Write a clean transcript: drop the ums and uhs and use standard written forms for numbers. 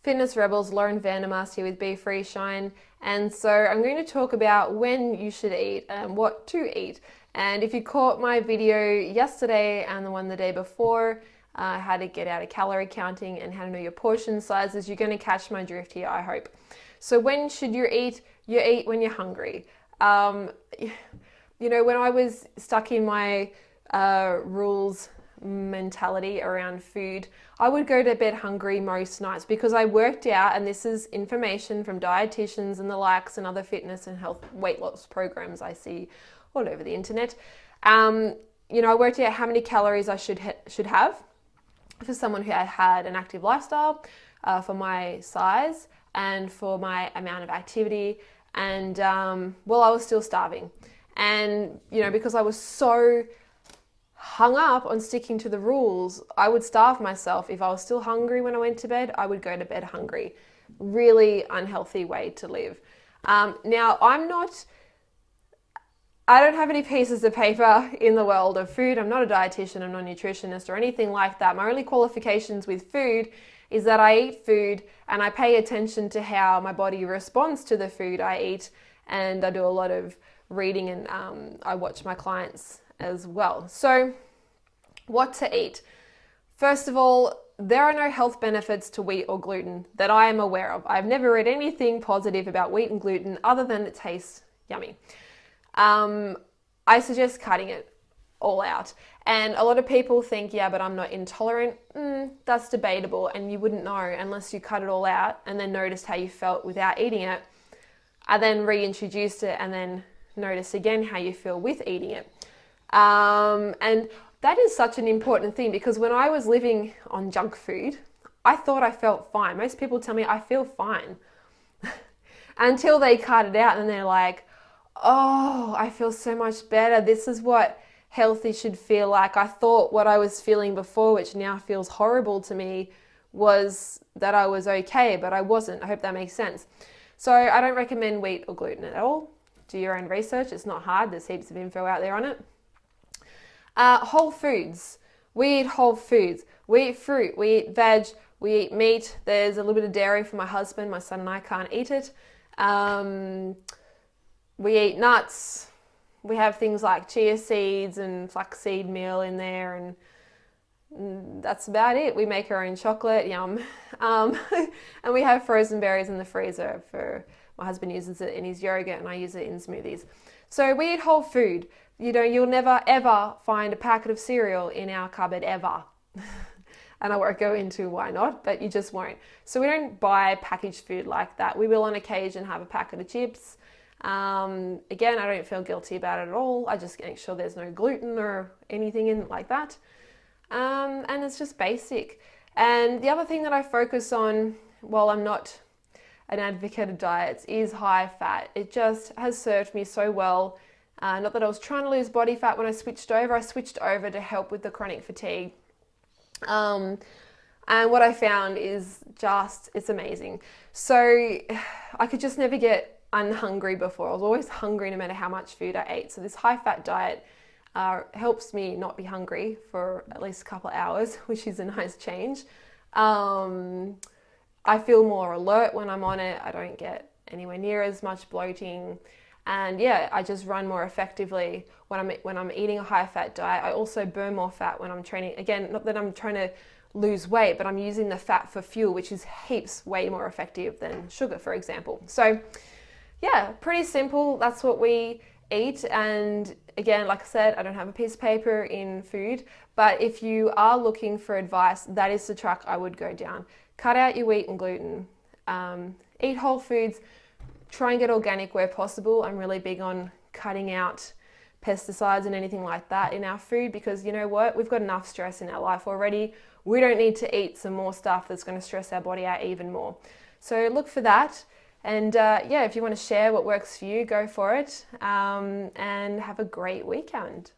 Fitness Rebels, Lauren Vandermast here with Be Free Shine. And so I'm going to talk about when you should eat and what to eat. And if you caught my video yesterday and the one the day before, how to get out of calorie counting and how to know your portion sizes, you're going to catch my drift here, I hope. So when should you eat? You eat when you're hungry. You know, when I was stuck in my rules mentality around food, I would go to bed hungry most nights because I worked out, and this is information from dietitians and the likes and other fitness and health weight loss programs I see all over the internet. You know, I worked out how many calories I should have for someone who had an active lifestyle, for my size and for my amount of activity, and well, I was still starving. And you know, because I was so hung up on sticking to the rules, I would starve myself. If I was still hungry when I went to bed, I would go to bed hungry. Really unhealthy way to live. Now, I don't have any pieces of paper in the world of food. I'm not a dietitian, I'm not a nutritionist or anything like that. My only qualifications with food is that I eat food and I pay attention to how my body responds to the food I eat, and I do a lot of reading, and I watch my clients as well. So what to eat? First of all, there are no health benefits to wheat or gluten that I am aware of. I've never read anything positive about wheat and gluten other than it tastes yummy. I suggest cutting it all out. And a lot of people think, yeah, but I'm not intolerant. That's debatable, and you wouldn't know unless you cut it all out and then noticed how you felt without eating it. I then reintroduced it and then notice again how you feel with eating it. And that is such an important thing, because when I was living on junk food, I thought I felt fine. Most people tell me I feel fine until they cut it out and they're like, oh, I feel so much better. This is what healthy should feel like. I thought what I was feeling before, which now feels horrible to me, was that I was okay, but I wasn't. I hope that makes sense. So I don't recommend wheat or gluten at all. Do your own research. It's not hard. There's heaps of info out there on it. Whole foods. We eat whole foods. We eat fruit. We eat veg. We eat meat. There's a little bit of dairy for my husband. My son and I can't eat it. We eat nuts. We have things like chia seeds and flaxseed meal in there, and that's about it. We make our own chocolate, yum. And we have frozen berries in the freezer. My husband uses it in his yogurt and I use it in smoothies. So we eat whole food. You know, you'll never ever find a packet of cereal in our cupboard ever. And I won't go into why not, but you just won't. So we don't buy packaged food like that. We will on occasion have a packet of chips. Again, I don't feel guilty about it at all. I just make sure there's no gluten or anything in it like that. And it's just basic. And the other thing that I focus on, while I'm not an advocate of diets, is high fat. It just has served me so well. Not that I was trying to lose body fat when I switched over to help with the chronic fatigue. And what I found is it's amazing. So I could just never get unhungry before. I was always hungry no matter how much food I ate. So this high fat diet helps me not be hungry for at least a couple of hours, which is a nice change. I feel more alert when I'm on it. I don't get anywhere near as much bloating. And yeah, I just run more effectively when I'm eating a high fat diet. I also burn more fat when I'm training. Again, not that I'm trying to lose weight, but I'm using the fat for fuel, which is heaps way more effective than sugar, for example. So yeah, pretty simple. That's what we eat. And again, like I said, I don't have a piece of paper in food, but if you are looking for advice, that is the track I would go down. Cut out your wheat and gluten. Eat whole foods. Try and get organic where possible. I'm really big on cutting out pesticides and anything like that in our food, because you know what? We've got enough stress in our life already. We don't need to eat some more stuff that's going to stress our body out even more. So look for that. And yeah, if you want to share what works for you, go for it. And have a great weekend.